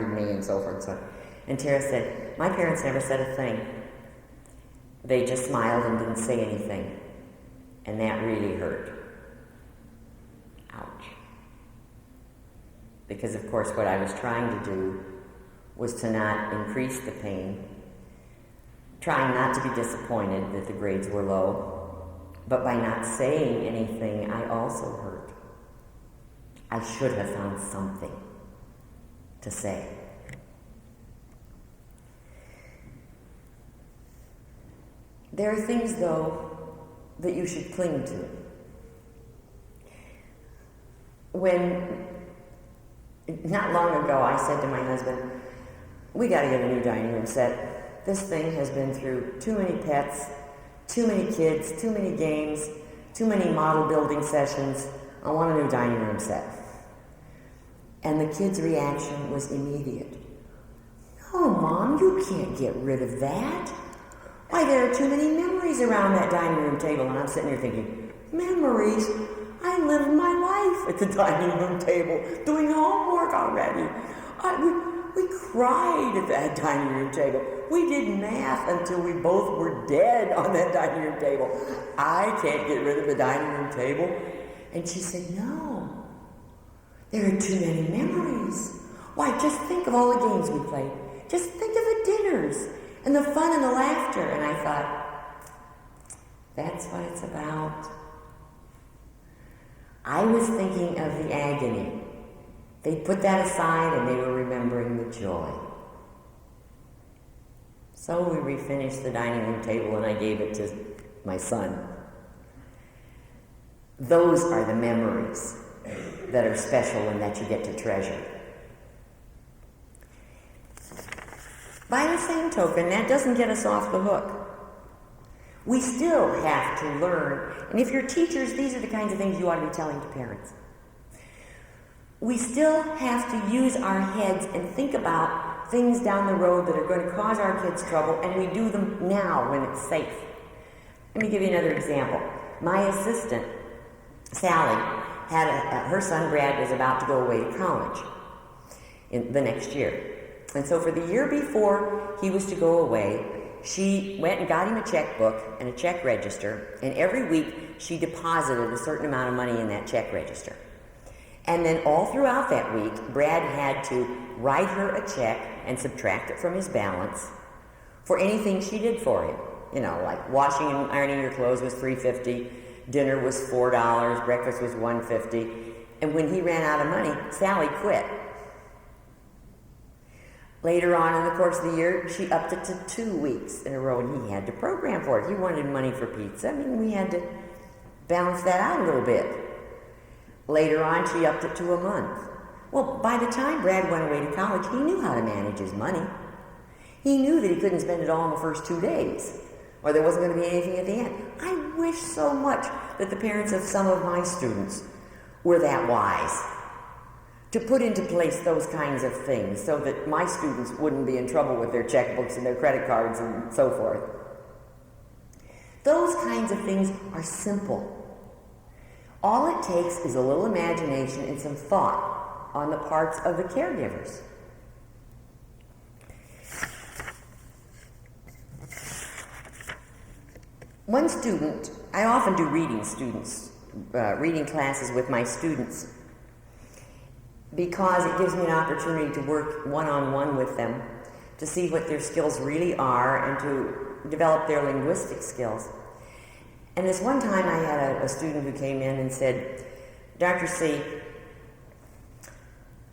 reminded me and so forth and so on. And Tara said, my parents never said a thing. They just smiled and didn't say anything. And that really hurt. Ouch. Because, of course, what I was trying to do was to not increase the pain, trying not to be disappointed that the grades were low, but by not saying anything, I also hurt. I should have found something to say. There are things, though, that you should cling to. Not long ago, I said to my husband, we got to get a new dining room set. This thing has been through too many pets, too many kids, too many games, too many model building sessions. I want a new dining room set. And the kid's reaction was immediate. No, Mom, you can't get rid of that. Why, there are too many memories around that dining room table. And I'm sitting here thinking, memories? I lived my life at the dining room table, doing homework already. We cried at that dining room table. We did math until we both were dead on that dining room table. I can't get rid of the dining room table. And she said, no, there are too many memories. Why, just think of all the games we played. Just think of the dinners and the fun and the laughter. And I thought, that's what it's about. I was thinking of the agony. They put that aside and they were remembering the joy. So we refinished the dining room table and I gave it to my son. Those are the memories that are special and that you get to treasure. By the same token, that doesn't get us off the hook. We still have to learn, and if you're teachers, these are the kinds of things you ought to be telling to parents. We still have to use our heads and think about things down the road that are going to cause our kids trouble, and we do them now when it's safe. Let me give you another example. My assistant, Sally, had her son Brad was about to go away to college in the next year. And so for the year before he was to go away, she went and got him a checkbook and a check register, and every week she deposited a certain amount of money in that check register. And then all throughout that week, Brad had to write her a check and subtract it from his balance for anything she did for him. You know, like washing and ironing your clothes was $3.50, dinner was $4, breakfast was $1.50, and when he ran out of money, Sally quit. Later on in the course of the year, she upped it to 2 weeks in a row, and he had to program for it. He wanted money for pizza. I mean, we had to balance that out a little bit. Later on, she upped it to a month. Well, by the time Brad went away to college, he knew how to manage his money. He knew that he couldn't spend it all in the first 2 days, or there wasn't going to be anything at the end. I wish so much that the parents of some of my students were that wise to put into place those kinds of things so that my students wouldn't be in trouble with their checkbooks and their credit cards and so forth. Those kinds of things are simple. All it takes is a little imagination and some thought on the parts of the caregivers. One student, I often do reading classes with my students, because it gives me an opportunity to work one-on-one with them, to see what their skills really are and to develop their linguistic skills. And this one time I had a student who came in and said, Dr. C,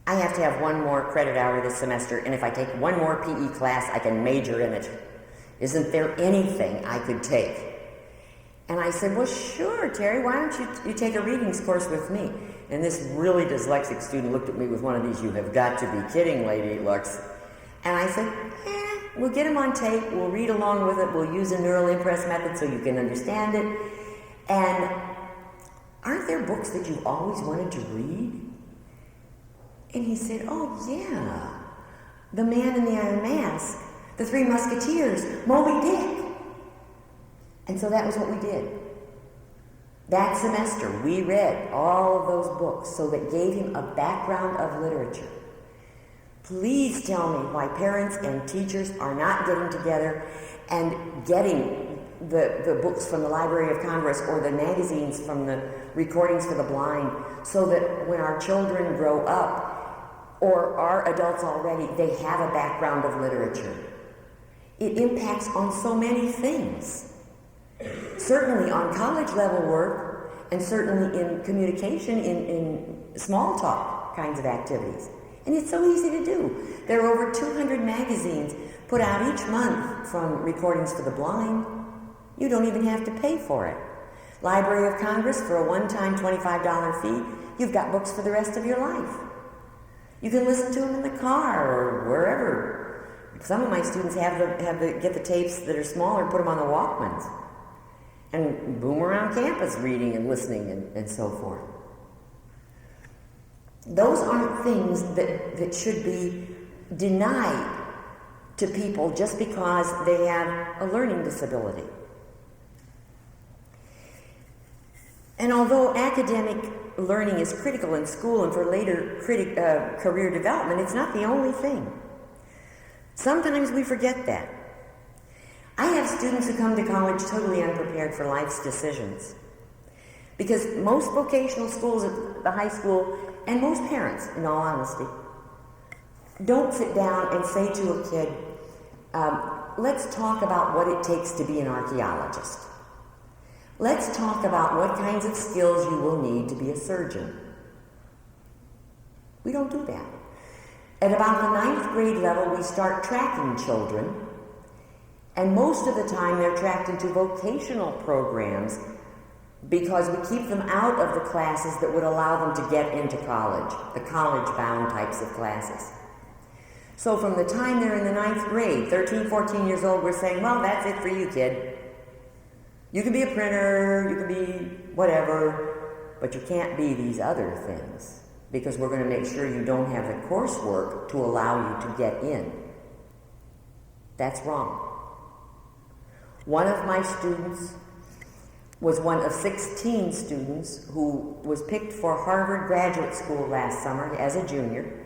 I have to have one more credit hour this semester, and if I take one more PE class, I can major in it. Isn't there anything I could take? And I said, well, sure, Terry, why don't you take a readings course with me? And this really dyslexic student looked at me with one of these, you have got to be kidding, lady looks. And I said, we'll get them on tape, we'll read along with it, we'll use a neural impress method so you can understand it. And aren't there books that you've always wanted to read? And he said, oh yeah, The Man in the Iron Mask, The Three Musketeers, Moby Dick. And so that was what we did. That semester, we read all of those books, so that gave him a background of literature. Please tell me why parents and teachers are not getting together and getting the books from the Library of Congress or the magazines from the Recordings for the Blind, so that when our children grow up or are adults already, they have a background of literature. It impacts on so many things. Certainly on college level work, and certainly in communication, in small talk kinds of activities. And it's so easy to do. There are over 200 magazines put out each month from Recordings for the Blind. You don't even have to pay for it. Library of Congress, for a one-time $25 fee, you've got books for the rest of your life. You can listen to them in the car or wherever. Some of my students get the tapes that are smaller and put them on the Walkmans and boom around campus reading and listening and so forth. Those aren't things that should be denied to people just because they have a learning disability. And although academic learning is critical in school and for later career development, it's not the only thing. Sometimes we forget that. I have students who come to college totally unprepared for life's decisions. Because most vocational schools at the high school, and most parents, in all honesty, don't sit down and say to a kid, let's talk about what it takes to be an archaeologist. Let's talk about what kinds of skills you will need to be a surgeon. We don't do that. At about the 9th grade level, we start tracking children, and most of the time they're tracked into vocational programs because we keep them out of the classes that would allow them to get into college, the college-bound types of classes. So from the time they're in the 9th grade, 13, 14 years old, we're saying, well, that's it for you, kid. You can be a printer, you can be whatever, but you can't be these other things because we're going to make sure you don't have the coursework to allow you to get in. That's wrong. One of my students was one of 16 students who was picked for Harvard Graduate School last summer as a junior.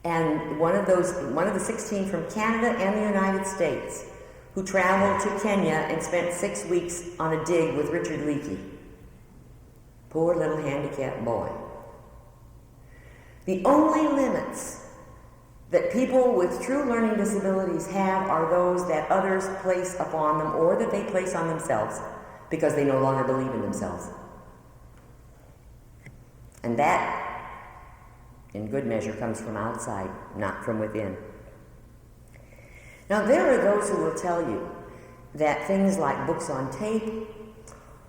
And one of the 16 from Canada and the United States who traveled to Kenya and spent 6 weeks on a dig with Richard Leakey. Poor little handicapped boy. The only limits that people with true learning disabilities have are those that others place upon them or that they place on themselves because they no longer believe in themselves. And that, in good measure, comes from outside, not from within. Now, there are those who will tell you that things like books on tape,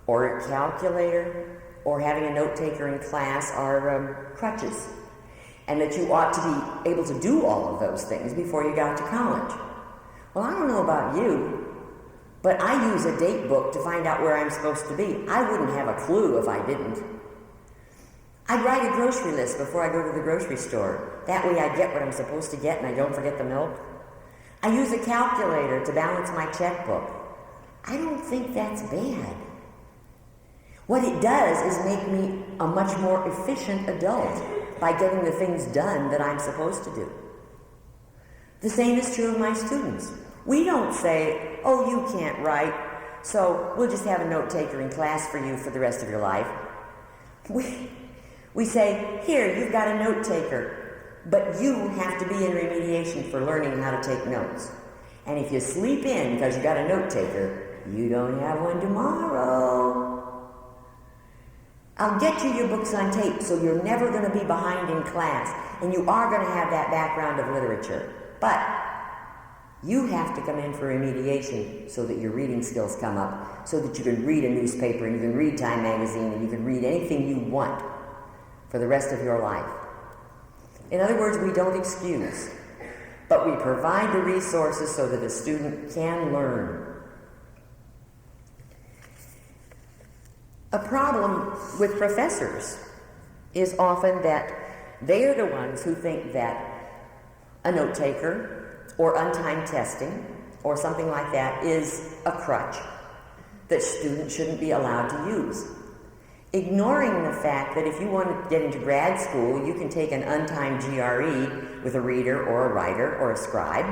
or a calculator, or having a note taker in class are crutches, and that you ought to be able to do all of those things before you got to college. Well, I don't know about you, but I use a date book to find out where I'm supposed to be. I wouldn't have a clue if I didn't. I'd write a grocery list before I go to the grocery store. That way I get what I'm supposed to get and I don't forget the milk. I use a calculator to balance my checkbook. I don't think that's bad. What it does is make me a much more efficient adult by getting the things done that I'm supposed to do. The same is true of my students. We don't say, oh, you can't write, so we'll just have a note taker in class for you for the rest of your life. We say, here, you've got a note taker, but you have to be in remediation for learning how to take notes. And if you sleep in because you got a note taker, you don't have one tomorrow. I'll get you your books on tape so you're never going to be behind in class, and you are going to have that background of literature. But you have to come in for remediation so that your reading skills come up, so that you can read a newspaper and you can read Time magazine and you can read anything you want for the rest of your life. In other words, we don't excuse, but we provide the resources so that a student can learn. A problem with professors is often that they are the ones who think that a note taker or untimed testing or something like that is a crutch that students shouldn't be allowed to use. ignoring the fact that if you want to get into grad school, you can take an untimed GRE with a reader or a writer or a scribe.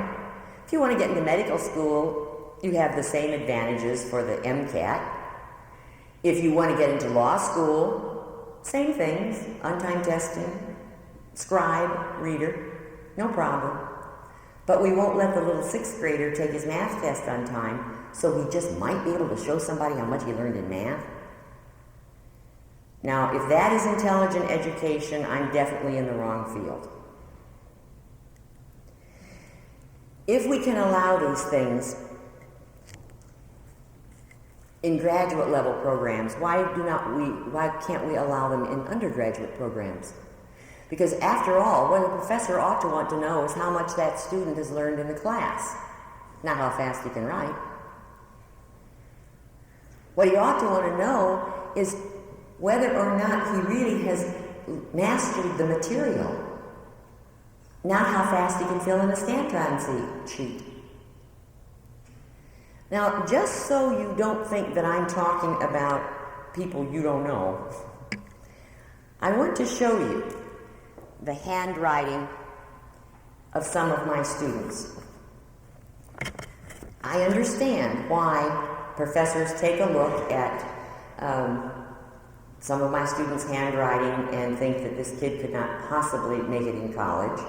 If you want to get into medical school, you have the same advantages for the MCAT. If you want to get into law school, same things, untimed testing, scribe, reader, no problem. But we won't let the little 6th grader take his math test on time, so he just might be able to show somebody how much he learned in math. Now, if that is intelligent education, I'm definitely in the wrong field. If we can allow these things in graduate level programs, why can't we allow them in undergraduate programs? Because after all, what a professor ought to want to know is how much that student has learned in the class, not how fast he can write. What he ought to want to know is whether or not he really has mastered the material, not how fast he can fill in a Scantron sheet. Now, just so you don't think that I'm talking about people you don't know, I want to show you the handwriting of some of my students. I understand why professors take a look at some of my students' handwriting and think that this kid could not possibly make it in college.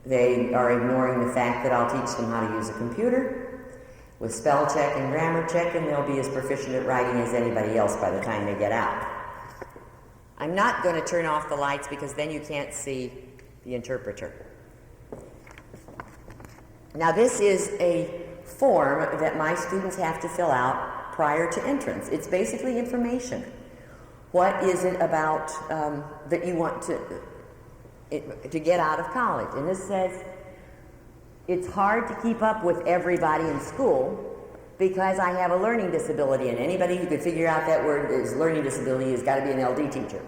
They are ignoring the fact that I'll teach them how to use a computer with spell check and grammar check, and they'll be as proficient at writing as anybody else by the time they get out. I'm not going to turn off the lights because then you can't see the interpreter. Now, this is a form that my students have to fill out prior to entrance. It's basically information. What is it about that you want to get out of college? And this says, it's hard to keep up with everybody in school because I have a learning disability, and anybody who could figure out that word is learning disability has got to be an LD teacher.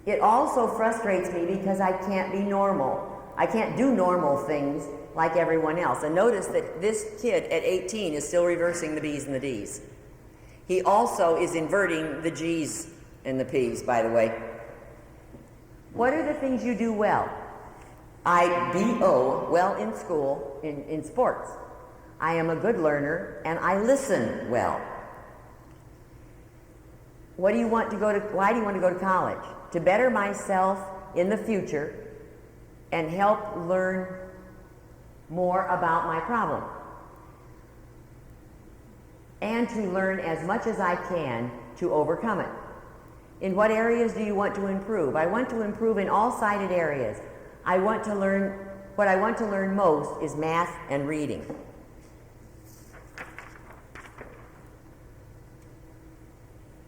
It also frustrates me because I can't be normal. I can't do normal things like everyone else. And notice that this kid at 18 is still reversing the B's and the D's. He also is inverting the G's and the P's, by the way. What are the things you do well? I BO well in school, in sports. I am a good learner, and I listen well. Why do you want to go to college? To better myself in the future and help learn more about my problem. And to learn as much as I can to overcome it. In what areas do you want to improve? I want to improve in all cited areas. What I want to learn most is math and reading.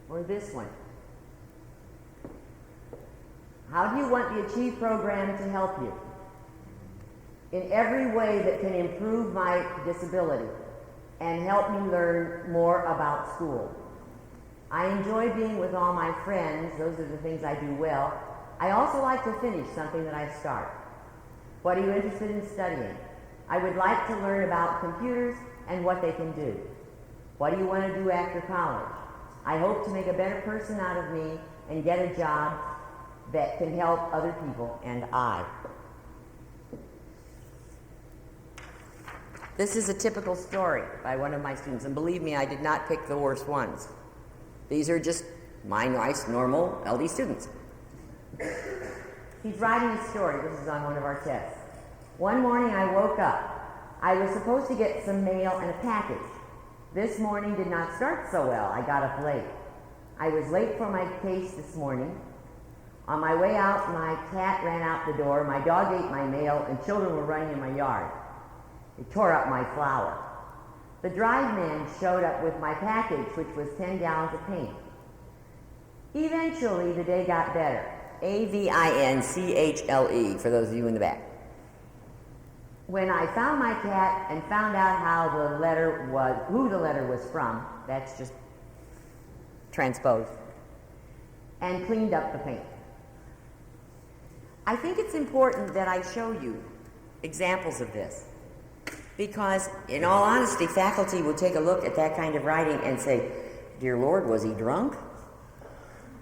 Or this one. How do you want the Achieve program to help you? In every way that can improve my disability and help me learn more about school. I enjoy being with all my friends. Those are the things I do well. I also like to finish something that I start. What are you interested in studying? I would like to learn about computers and what they can do. What do you want to do after college? I hope to make a better person out of me and get a job that can help other people and I. This is a typical story by one of my students, and believe me, I did not pick the worst ones. These are just my nice, normal LD students. He's writing a story. This is on one of our tests. One morning I woke up. I was supposed to get some mail and a package. This morning did not start so well. I got up late. I was late for my case this morning. On my way out, my cat ran out the door, my dog ate my mail, and children were running in my yard. They tore up my flower. The drive man showed up with my package, which was 10 gallons of paint. Eventually, the day got better. AVINCHLE, for those of you in the back. When I found my cat and found out who the letter was from, that's just transposed, and cleaned up the paint. I think it's important that I show you examples of this, because in all honesty, faculty would take a look at that kind of writing and say, Dear Lord, was he drunk?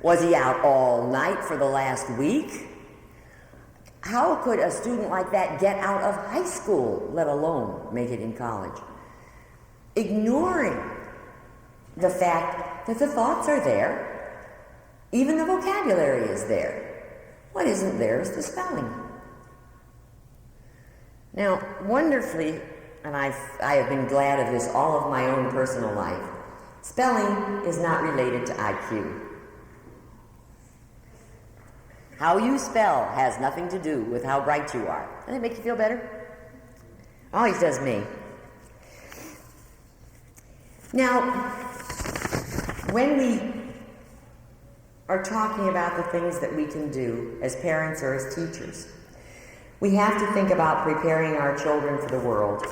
Was he out all night for the last week? How could a student like that get out of high school, let alone make it in college? Ignoring the fact that the thoughts are there, even the vocabulary is there. What isn't there is the spelling. Now, wonderfully, and I have been glad of this all of my own personal life, spelling is not related to IQ. How you spell has nothing to do with how bright you are. Doesn't it make you feel better? Always does me. Now, when we are talking about the things that we can do as parents or as teachers, we have to think about preparing our children for the world.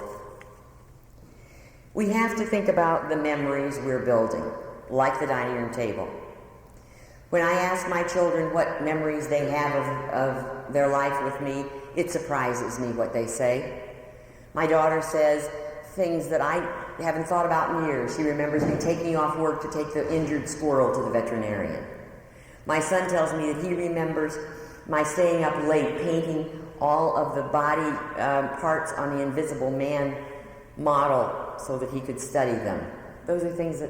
We have to think about the memories we're building, like the dining room table. When I ask my children what memories they have of their life with me, it surprises me what they say. My daughter says things that I haven't thought about in years. She remembers me taking off work to take the injured squirrel to the veterinarian. My son tells me that he remembers my staying up late painting all of the body parts on the Invisible Man model so that he could study them. Those are things that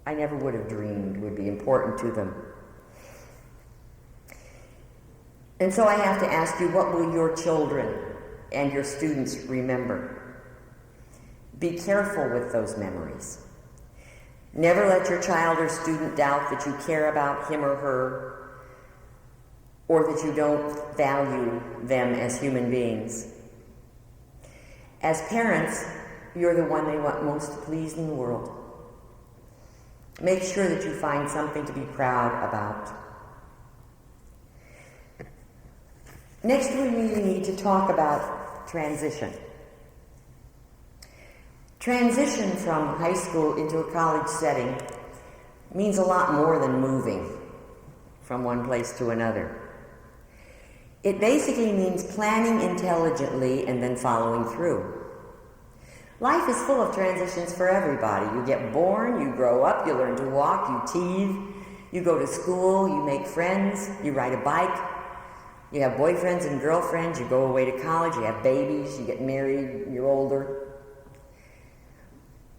I never would have dreamed would be important to them. And so I have to ask you, what will your children and your students remember? Be careful with those memories. Never let your child or student doubt that you care about him or her, or that you don't value them as human beings. As parents, you're the one they want most to please in the world. Make sure that you find something to be proud about. Next, we really need to talk about transition. Transition from high school into a college setting means a lot more than moving from one place to another. It basically means planning intelligently and then following through. Life is full of transitions for everybody. You get born, you grow up, you learn to walk, you teethe, you go to school, you make friends, you ride a bike, you have boyfriends and girlfriends, you go away to college, you have babies, you get married, you're older.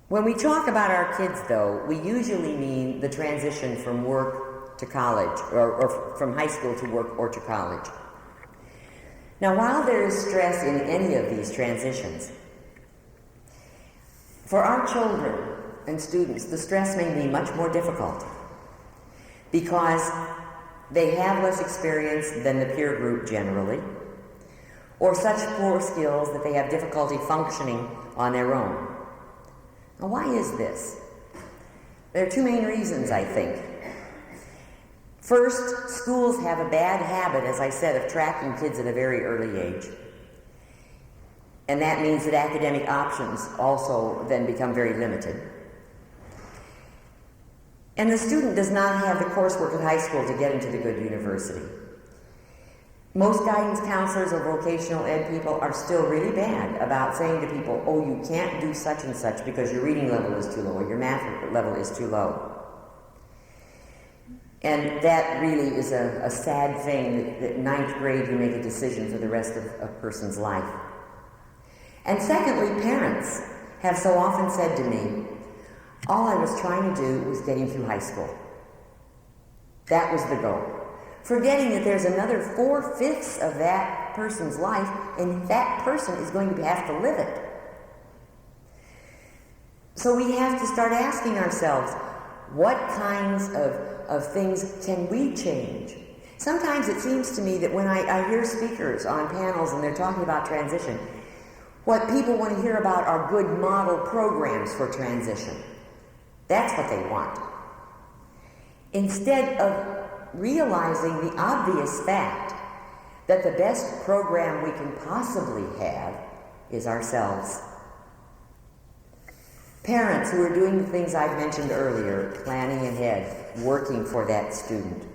When we talk about our kids, though, we usually mean the transition from work to college, or from high school to work or to college. Now, while there is stress in any of these transitions, for our children and students, the stress may be much more difficult because they have less experience than the peer group generally, or such poor skills that they have difficulty functioning on their own. Now, why is this? There are two main reasons, I think. First, schools have a bad habit, as I said, of tracking kids at a very early age. And that means that academic options also then become very limited. And the student does not have the coursework at high school to get into the good university. Most guidance counselors or vocational ed people are still really bad about saying to people, oh, you can't do such and such because your reading level is too low or your math level is too low. And that really is a sad thing that ninth grade you make a decision for the rest of a person's life. And secondly, parents have so often said to me, all I was trying to do was getting through high school. That was the goal. Forgetting that there's another 4/5 of that person's life, and that person is going to have to live it. So we have to start asking ourselves, what kinds of things can we change? Sometimes it seems to me that when I hear speakers on panels and they're talking about transition, what people want to hear about are good model programs for transition. That's what they want. Instead of realizing the obvious fact that the best program we can possibly have is ourselves. Parents who are doing the things I've mentioned earlier, planning ahead, working for that student.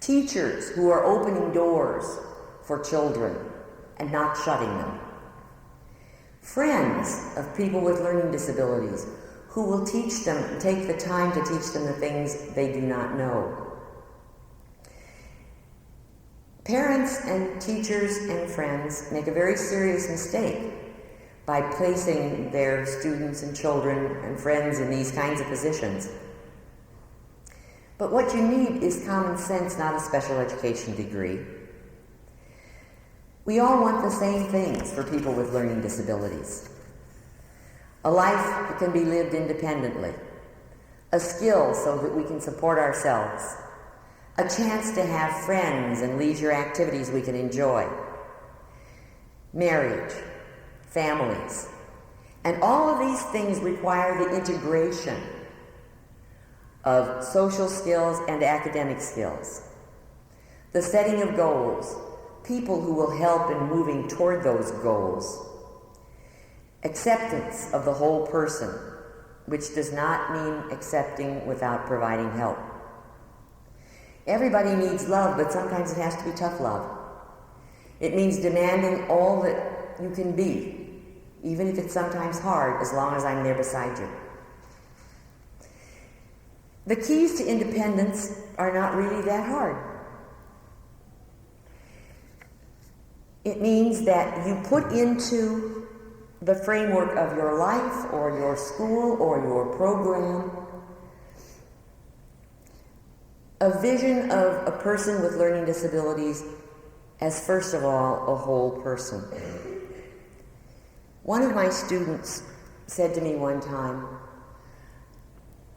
Teachers who are opening doors for children and not shutting them. Friends of people with learning disabilities who will teach them, take the time to teach them the things they do not know. Parents and teachers and friends make a very serious mistake by placing their students and children and friends in these kinds of positions. But what you need is common sense, not a special education degree. We all want the same things for people with learning disabilities. A life that can be lived independently, a skill so that we can support ourselves, a chance to have friends and leisure activities we can enjoy, marriage, families, and all of these things require the integration of social skills and academic skills, the setting of goals, people who will help in moving toward those goals, acceptance of the whole person, which does not mean accepting without providing help. Everybody needs love, but sometimes it has to be tough love. It means demanding all that you can be, even if it's sometimes hard, as long as I'm there beside you. The keys to independence are not really that hard. It means that you put into the framework of your life or your school or your program a vision of a person with learning disabilities as, first of all, a whole person. One of my students said to me one time,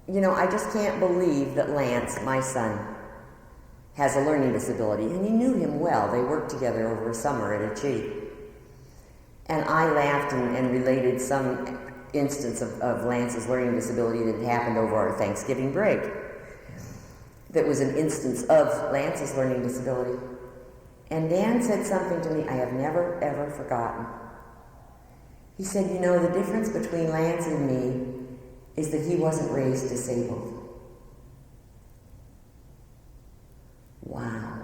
you know, I just can't believe that Lance, my son, has a learning disability. And he knew him well. They worked together over a summer at a Chi. And I laughed and related some instance of Lance's learning disability that had happened over our Thanksgiving break. That was an instance of Lance's learning disability. And Dan said something to me I have never, ever forgotten. He said, you know, the difference between Lance and me is that he wasn't raised disabled. Wow.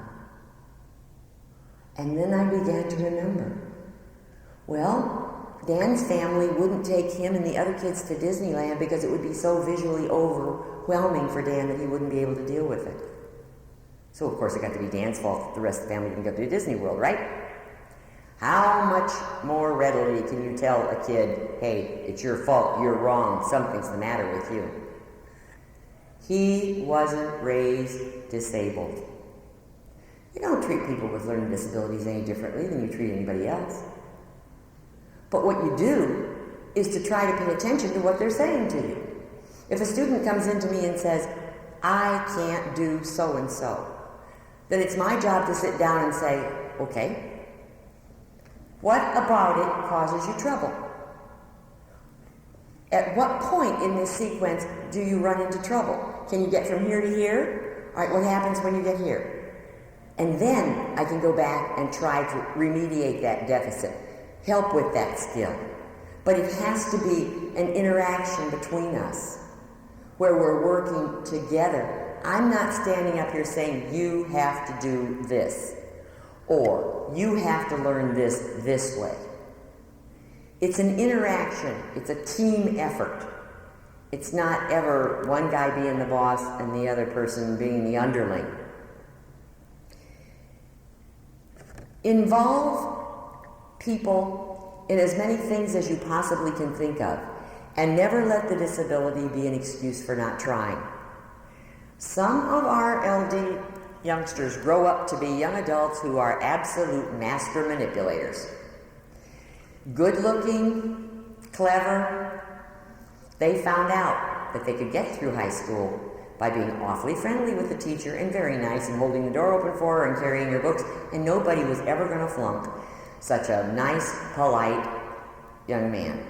And then I began to remember, well, Dan's family wouldn't take him and the other kids to Disneyland because it would be so visually overwhelming for Dan that he wouldn't be able to deal with it. So, of course, it got to be Dan's fault that the rest of the family didn't go to Disney World, right? How much more readily can you tell a kid, hey, it's your fault, you're wrong, something's the matter with you? He wasn't raised disabled. You don't treat people with learning disabilities any differently than you treat anybody else. But what you do is to try to pay attention to what they're saying to you. If a student comes in to me and says, I can't do so-and-so, then it's my job to sit down and say, okay, what about it causes you trouble? At what point in this sequence do you run into trouble? Can you get from here to here? All right, what happens when you get here? And then I can go back and try to remediate that deficit, help with that skill. But it has to be an interaction between us where we're working together. I'm not standing up here saying, you have to do this, or you have to learn this way. It's an interaction. It's a team effort. It's not ever one guy being the boss and the other person being the underling. Involve people in as many things as you possibly can think of, and never let the disability be an excuse for not trying. Some of our LD youngsters grow up to be young adults who are absolute master manipulators. Good-looking, clever. They found out that they could get through high school by being awfully friendly with the teacher and very nice and holding the door open for her and carrying her books, and nobody was ever going to flunk such a nice, polite young man.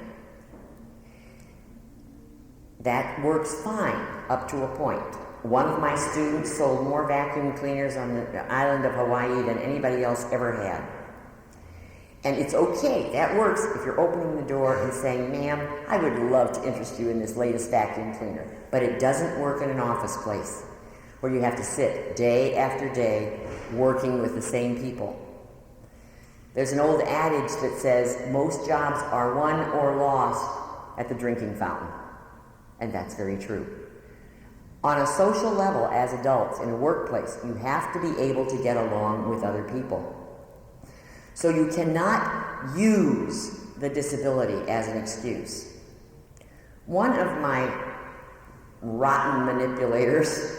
That works fine up to a point. One of my students sold more vacuum cleaners on the island of Hawaii than anybody else ever had. And it's okay, that works if you're opening the door and saying, ma'am, I would love to interest you in this latest vacuum cleaner. But it doesn't work in an office place where you have to sit day after day working with the same people. There's an old adage that says most jobs are won or lost at the drinking fountain. And that's very true. On a social level, as adults in a workplace, you have to be able to get along with other people. So you cannot use the disability as an excuse. One of my rotten manipulators,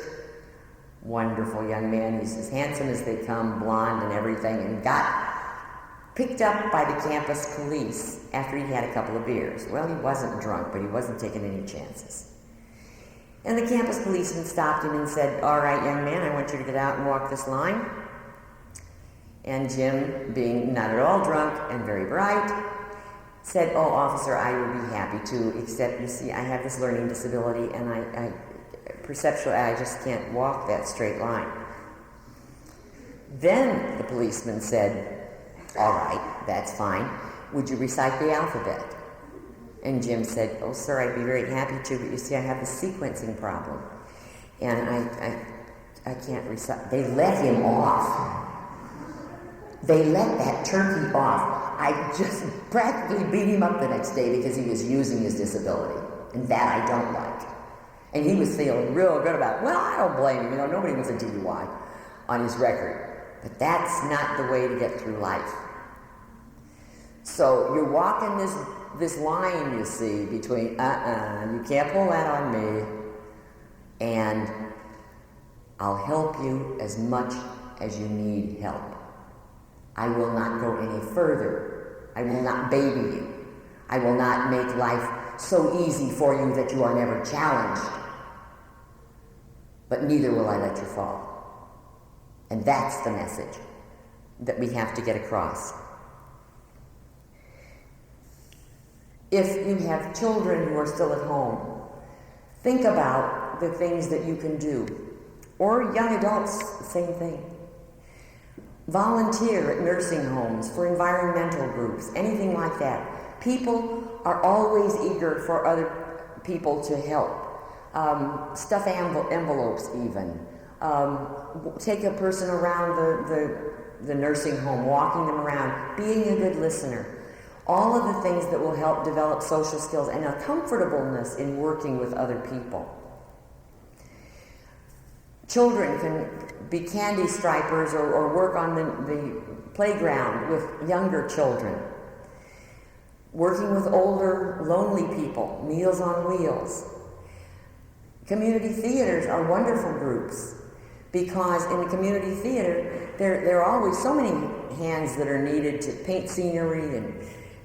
wonderful young man, he's as handsome as they come, blonde and everything, and got picked up by the campus police after he had a couple of beers. Well, he wasn't drunk, but he wasn't taking any chances. And the campus policeman stopped him and said, "All right, young man, I want you to get out and walk this line." And Jim, being not at all drunk and very bright, said, "Oh, officer, I would be happy to, except, you see, I have this learning disability, and perceptually, I just can't walk that straight line." Then the policeman said, "All right, that's fine. Would you recite the alphabet?" And Jim said, "Oh, sir, I'd be very happy to, but you see, I have a sequencing problem, and I can't recite." They let him off. They let that turkey off. I just practically beat him up the next day because he was using his disability, and that I don't like. And he was feeling real good about it. Well, I don't blame him. You know, nobody wants a DUI on his record. But that's not the way to get through life. So you're walking this line, you see, between you can't pull that on me, and I'll help you as much as you need help. I will not go any further. I will not baby you. I will not make life so easy for you that you are never challenged. But neither will I let you fall. And that's the message that we have to get across. If you have children who are still at home, think about the things that you can do. Or young adults, same thing. Volunteer at nursing homes, for environmental groups, anything like that. People are always eager for other people to help. Stuff envelopes even. Take a person around the nursing home, walking them around, being a good listener. All of the things that will help develop social skills and a comfortableness in working with other people. Children can be candy stripers or work on the playground with younger children. Working with older, lonely people, Meals on Wheels. Community theaters are wonderful groups because in the community theater, there are always so many hands that are needed to paint scenery,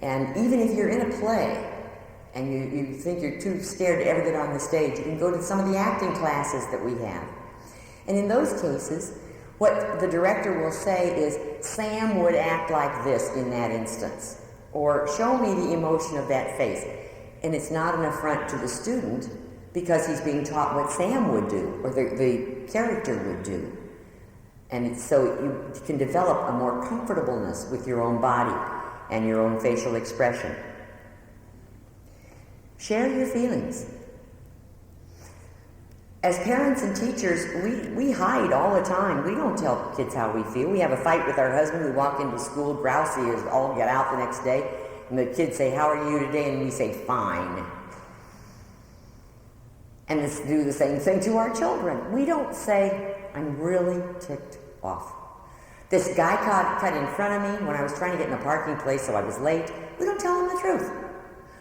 and even if you're in a play and you think you're too scared to ever get on the stage, you can go to some of the acting classes that we have. And in those cases, what the director will say is, "Sam would act like this in that instance," or "Show me the emotion of that face." And it's not an affront to the student because he's being taught what Sam would do or the character would do. And so you can develop a more comfortableness with your own body and your own facial expression. Share your feelings. As parents and teachers, we hide all the time. We don't tell kids how we feel. We have a fight with our husband. We walk into school, grousey as all get out the next day, and the kids say, "How are you today?" And we say, "Fine." And let's do the same thing to our children. We don't say, "I'm really ticked off. This guy cut in front of me when I was trying to get in a parking place, so I was late." We don't tell them the truth.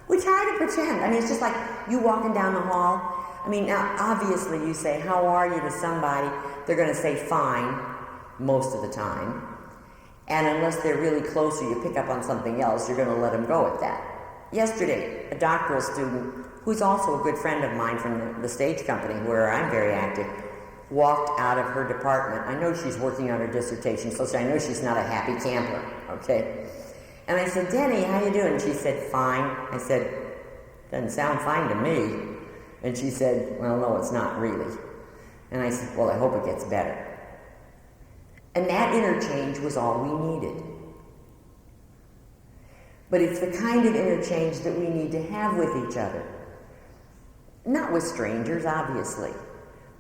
We try to pretend. I mean, it's just like you walking down the hall. I mean, now, obviously you say, "How are you?" to somebody. They're going to say, "Fine," most of the time. And unless they're really close or you pick up on something else, you're going to let them go at that. Yesterday, a doctoral student, who's also a good friend of mine from the stage company where I'm very active, walked out of her department. I know she's working on her dissertation, so I know she's not a happy camper, okay? And I said, "Denny, how you doing?" She said, "Fine." I said, "Doesn't sound fine to me." And she said, "Well, no, it's not really." And I said, "Well, I hope it gets better." And that interchange was all we needed. But it's the kind of interchange that we need to have with each other. Not with strangers, obviously,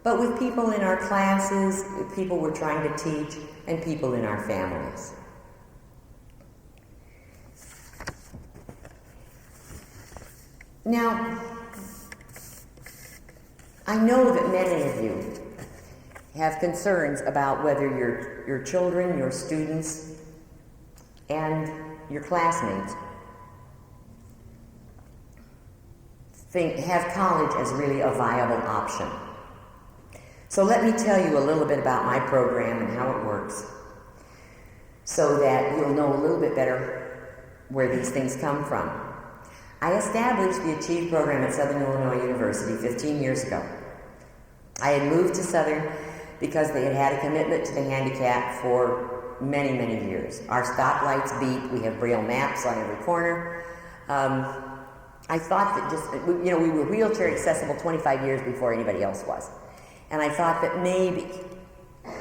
but with people in our classes, with people we're trying to teach, and people in our families. Now, I know that many of you have concerns about whether your children, your students, and your classmates have college as really a viable option. So let me tell you a little bit about my program and how it works, so that you'll know a little bit better where these things come from. I established the Achieve program at Southern Illinois University 15 years ago. I had moved to Southern because they had had a commitment to the handicap for many, many years. Our stoplights beep, we have Braille maps on every corner. I thought that we were wheelchair accessible 25 years before anybody else was. And I thought that maybe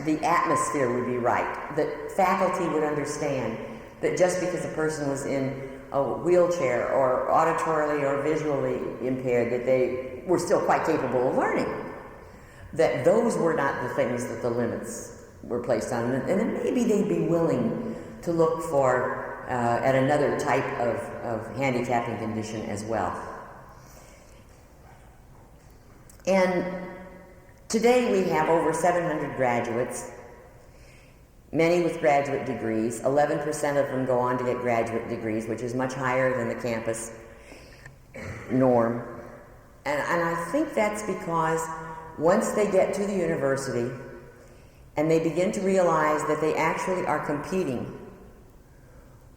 the atmosphere would be right, that faculty would understand that just because a person was in a wheelchair or auditorily or visually impaired, that they were still quite capable of learning. That those were not the things that the limits were placed on, and then maybe they'd be willing to look for at another type of handicapping condition as well. And today we have over 700 graduates, many with graduate degrees. 11% of them go on to get graduate degrees, which is much higher than the campus norm. And I think that's because once they get to the university and they begin to realize that they actually are competing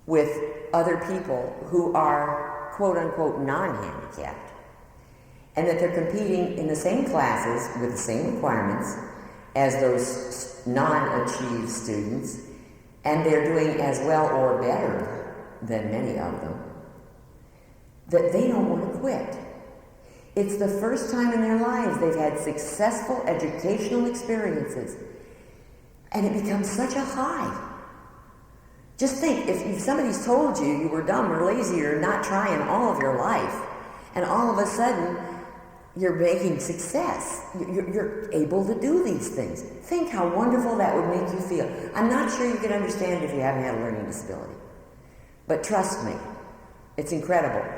with other people who are quote-unquote non-handicapped, and that they're competing in the same classes with the same requirements as those non-achieved students, and they're doing as well or better than many of them, that they don't want to quit. It's the first time in their lives they've had successful educational experiences, and it becomes such a high. Just think, if somebody's told you you were dumb or lazy or not trying all of your life, and all of a sudden you're making success, you're able to do these things. Think how wonderful that would make you feel. I'm not sure you can understand if you haven't had a learning disability, but trust me, it's incredible.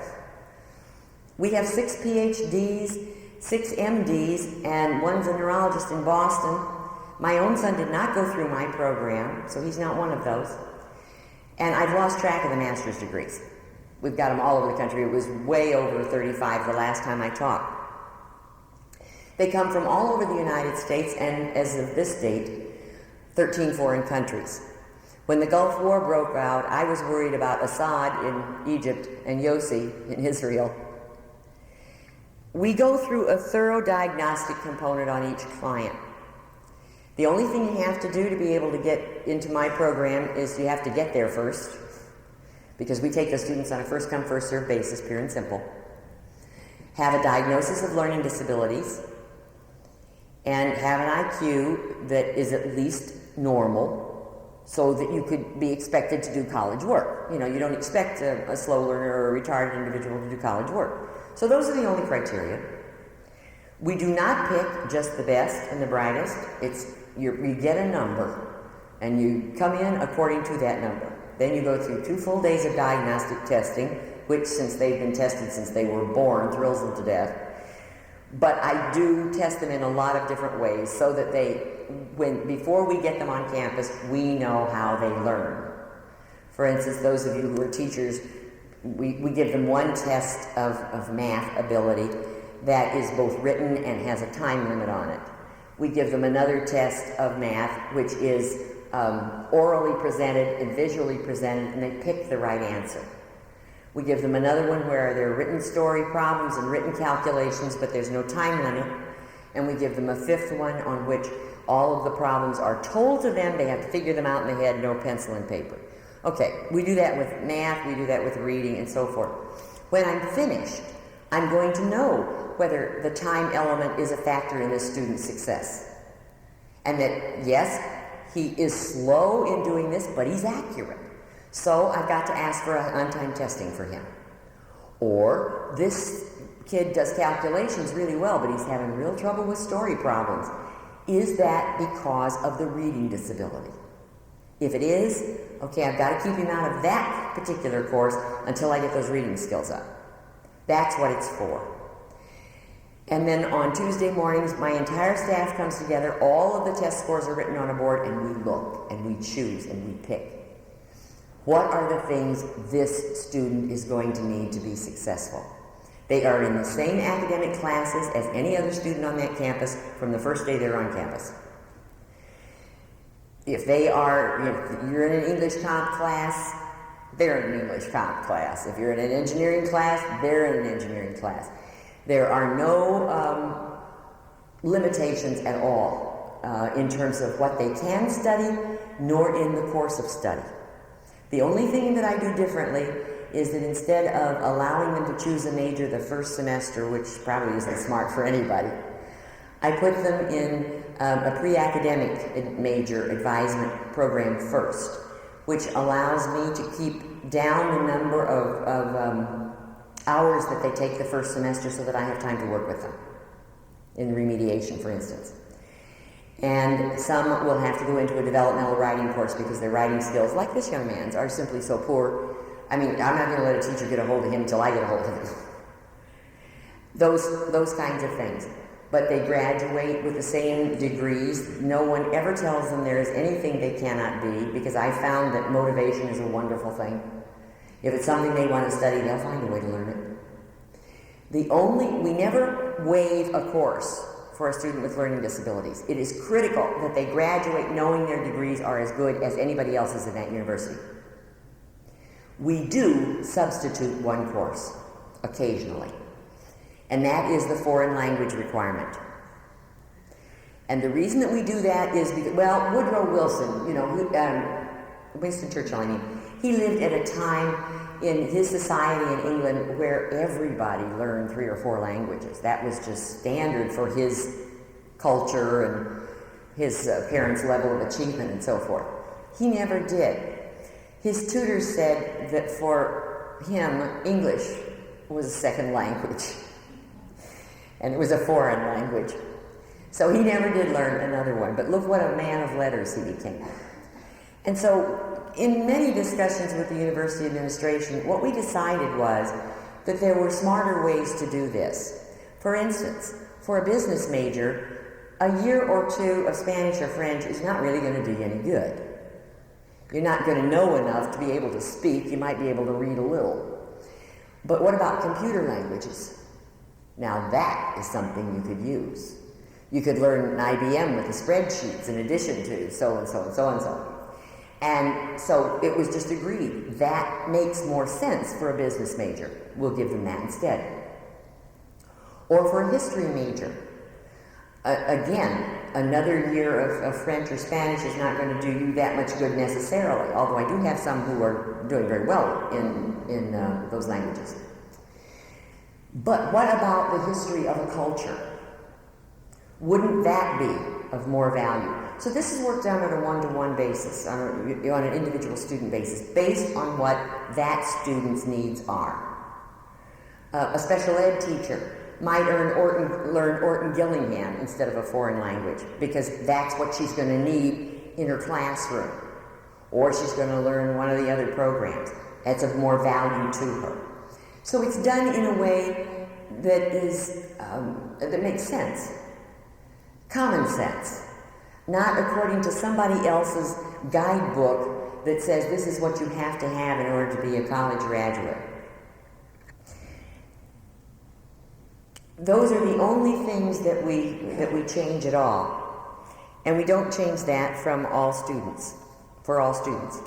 We have 6 PhDs, 6 MDs, and one's a neurologist in Boston. My own son did not go through my program, so he's not one of those. And I've lost track of the master's degrees. We've got them all over the country. It was way over 35 the last time I talked. They come from all over the United States, and as of this date, 13 foreign countries. When the Gulf War broke out, I was worried about Assad in Egypt and Yossi in Israel. We go through a thorough diagnostic component on each client. The only thing you have to do to be able to get into my program is you have to get there first, because we take the students on a first-come, first-served basis, pure and simple. Have a diagnosis of learning disabilities, and have an IQ that is at least normal, so that you could be expected to do college work. You know, you don't expect a slow learner or a retarded individual to do college work. So those are the only criteria. We do not pick just the best and the brightest. You get a number, and you come in according to that number. Then you go through 2 full days of diagnostic testing, which, since they've been tested since they were born, thrills them to death. But I do test them in a lot of different ways, so that before we get them on campus, we know how they learn. For instance, those of you who are teachers, we give them one test of math ability that is both written and has a time limit on it. We give them another test of math, which is orally presented and visually presented, and they pick the right answer. We give them another one where there are written story problems and written calculations, but there's no time limit. And we give them a 5th one on which all of the problems are told to them. They have to figure them out in their head, no pencil and paper. Okay, we do that with math, we do that with reading, and so forth. When I'm finished, I'm going to know whether the time element is a factor in a student's success. And that, yes, he is slow in doing this, but he's accurate. So I've got to ask for on-time testing for him. Or this kid does calculations really well, but he's having real trouble with story problems. Is that because of the reading disability? If it is, okay, I've got to keep him out of that particular course until I get those reading skills up. That's what it's for. And then on Tuesday mornings, my entire staff comes together, all of the test scores are written on a board, and we look, and we choose, and we pick. What are the things this student is going to need to be successful? They are in the same academic classes as any other student on that campus from the first day they're on campus. If you're in an English comp class, they're in an English comp class. If you're in an engineering class, they're in an engineering class. There are no limitations at all in terms of what they can study, nor in the course of study. The only thing that I do differently is that instead of allowing them to choose a major the first semester, which probably isn't smart for anybody, I put them in a pre-academic major advisement program first, which allows me to keep down the number of hours that they take the first semester so that I have time to work with them in remediation, for instance. And some will have to go into a developmental writing course because their writing skills, like this young man's, are simply so poor. I mean, I'm not going to let a teacher get a hold of him until I get a hold of him. Those kinds of things. But they graduate with the same degrees. No one ever tells them there is anything they cannot be, because I found that motivation is a wonderful thing. If it's something they want to study, they'll find a way to learn it. We never waive a course for a student with learning disabilities. It is critical that they graduate knowing their degrees are as good as anybody else's in that university. We do substitute one course occasionally, and that is the foreign language requirement. And the reason that we do that is because, Woodrow Wilson, Winston Churchill, he lived at a time in his society in England where everybody learned 3 or 4 languages. That was just standard for his culture and his parents' level of achievement and so forth. He never did. His tutors said that for him, English was a second language, and it was a foreign language. So he never did learn another one, but look what a man of letters he became. And so in many discussions with the university administration, what we decided was that there were smarter ways to do this. For instance, for a business major, a year or 2 of Spanish or French is not really going to do you any good. You're not going to know enough to be able to speak. You might be able to read a little. But what about computer languages? Now that is something you could use. You could learn an IBM with the spreadsheets in addition to so and so and so and so. And so it was just agreed that makes more sense for a business major. We'll give them that instead. Or for a history major. Again, another year of French or Spanish is not going to do you that much good necessarily, although I do have some who are doing very well in those languages. But what about the history of a culture? Wouldn't that be of more value? So this is work done on a one-to-one basis, on an individual student basis, based on what that student's needs are. A special ed teacher might learn Orton Gillingham instead of a foreign language, because that's what she's going to need in her classroom. Or she's going to learn one of the other programs. That's of more value to her. So it's done in a way that is that makes sense. Common sense. Not according to somebody else's guidebook that says this is what you have to have in order to be a college graduate. Those are the only things that we change at all. And we don't change that for all students.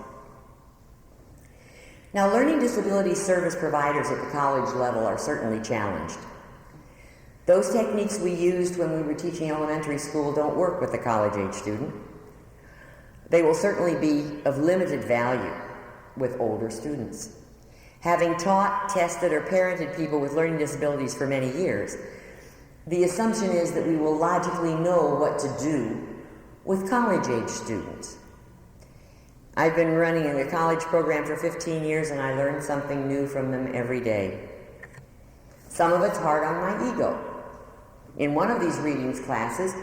Now, learning disability service providers at the college level are certainly challenged. Those techniques we used when we were teaching elementary school don't work with the college-age student. They will certainly be of limited value with older students. Having taught, tested, or parented people with learning disabilities for many years, the assumption is that we will logically know what to do with college-age students. I've been running a college program for 15 years, and I learn something new from them every day. Some of it's hard on my ego. In one of these readings classes,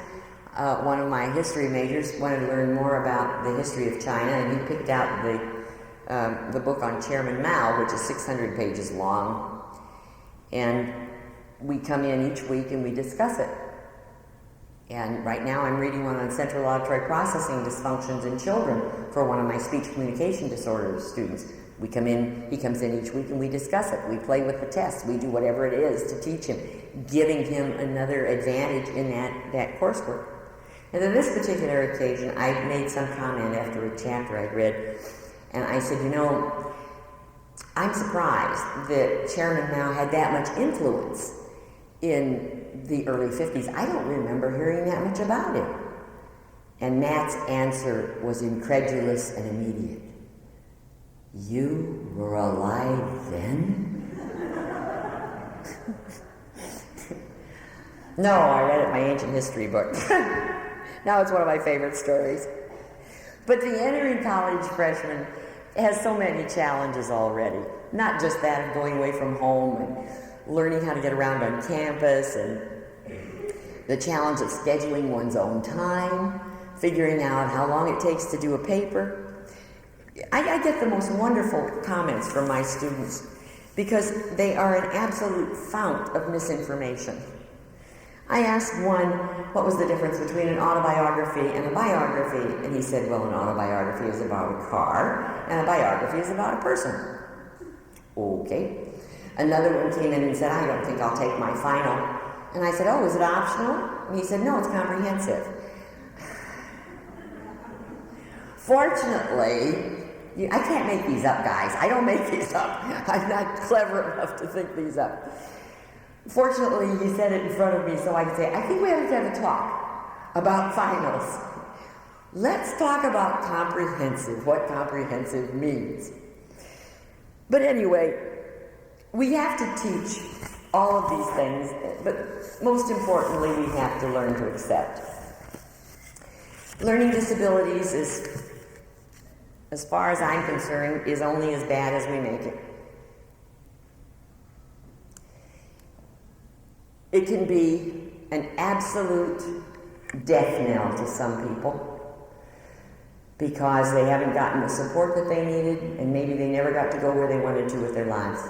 one of my history majors wanted to learn more about the history of China, and he picked out the book on Chairman Mao, which is 600 pages long. And we come in each week and we discuss it. And right now I'm reading one on central auditory processing dysfunctions in children for one of my speech communication disorders students. He comes in each week and we discuss it. We play with the tests. We do whatever it is to teach him, giving him another advantage in that coursework. And on this particular occasion, I made some comment after a chapter I'd read, and I said, I'm surprised that Chairman Mao had that much influence in the early 50s. I don't remember hearing that much about him. And Matt's answer was incredulous and immediate. You were alive then? No, I read it in my ancient history book. Now it's one of my favorite stories. But the entering college freshman has so many challenges already. Not just that of going away from home and learning how to get around on campus, and the challenge of scheduling one's own time, figuring out how long it takes to do a paper. I get the most wonderful comments from my students because they are an absolute fount of misinformation. I asked one, what was the difference between an autobiography and a biography? And he said, well, an autobiography is about a car, and a biography is about a person. Okay. Another one came in and said, I don't think I'll take my final. And I said, oh, is it optional? And he said, no, it's comprehensive. Fortunately, I can't make these up, guys. I don't make these up. I'm not clever enough to think these up. Fortunately, he said it in front of me so I could say, I think we have to have a talk about finals. Let's talk about comprehensive, what comprehensive means. But anyway, we have to teach all of these things, but most importantly, we have to learn to accept. Learning disabilities is, as far as I'm concerned, is only as bad as we make it. It can be an absolute death knell to some people because they haven't gotten the support that they needed, and maybe they never got to go where they wanted to with their lives.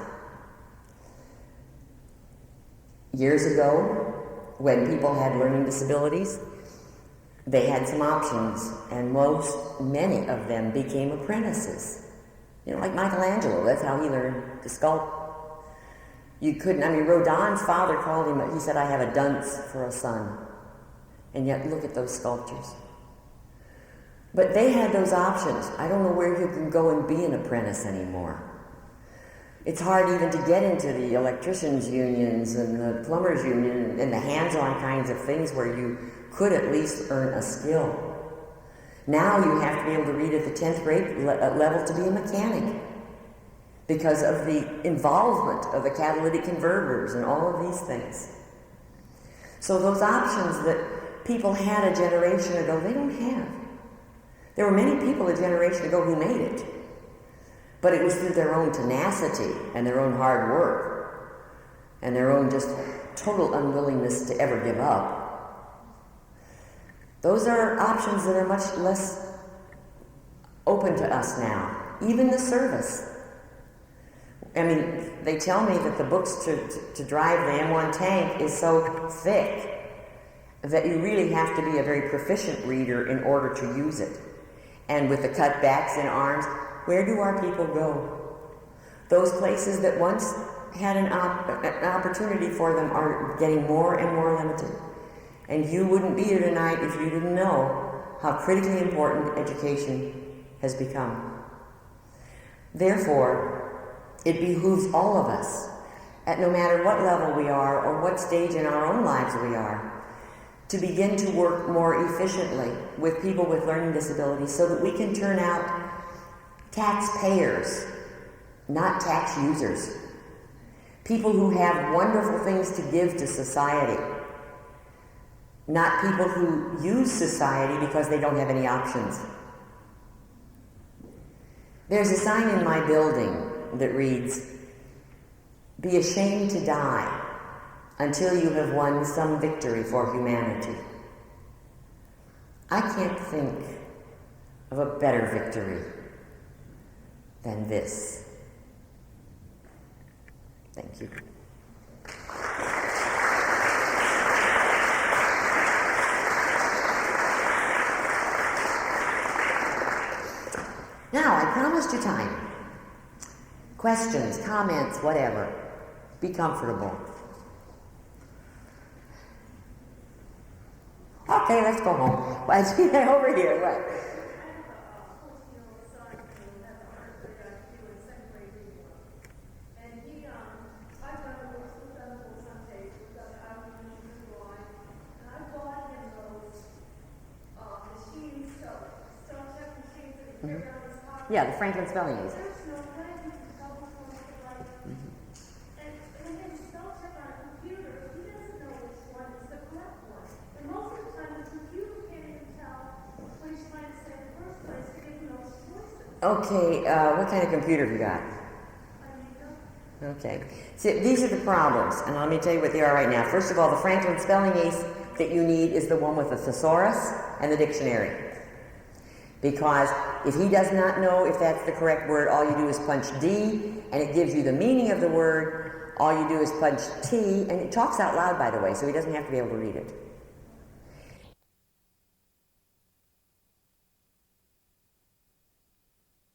Years ago, when people had learning disabilities, they had some options, and many of them became apprentices. Like Michelangelo, that's how he learned to sculpt. Rodin's father called him, he said, I have a dunce for a son. And yet, look at those sculptures. But they had those options. I don't know where you can go and be an apprentice anymore. It's hard even to get into the electricians' unions and the plumbers' union and the hands-on kinds of things where you could at least earn a skill. Now you have to be able to read at the 10th grade level to be a mechanic because of the involvement of the catalytic converters and all of these things. So those options that people had a generation ago, they don't have. There were many people a generation ago who made it, but it was through their own tenacity and their own hard work and their own just total unwillingness to ever give up. Those are options that are much less open to us now. Even the service. They tell me that the books to drive the M1 tank is so thick that you really have to be a very proficient reader in order to use it. And with the cutbacks in arms, where do our people go? Those places that once had an opportunity for them are getting more and more limited. And you wouldn't be here tonight if you didn't know how critically important education has become. Therefore, it behooves all of us, at no matter what level we are or what stage in our own lives we are, to begin to work more efficiently with people with learning disabilities so that we can turn out taxpayers, not tax users. People who have wonderful things to give to society, not people who use society because they don't have any options. There's a sign in my building that reads, "Be ashamed to die until you have won some victory for humanity." I can't think of a better victory than this. Thank you. Now, I promised you time. Questions, comments, whatever. Be comfortable. Okay, let's go home. Well, over here, what? Yeah, the Franklin spelling bees. Okay, what kind of computer have you got? Okay. See, these are the problems, and let me tell you what they are right now. First of all, the Franklin spelling ace that you need is the one with the thesaurus and the dictionary. Because if he does not know if that's the correct word, all you do is punch D, and it gives you the meaning of the word. All you do is punch T, and it talks out loud, by the way, so he doesn't have to be able to read it.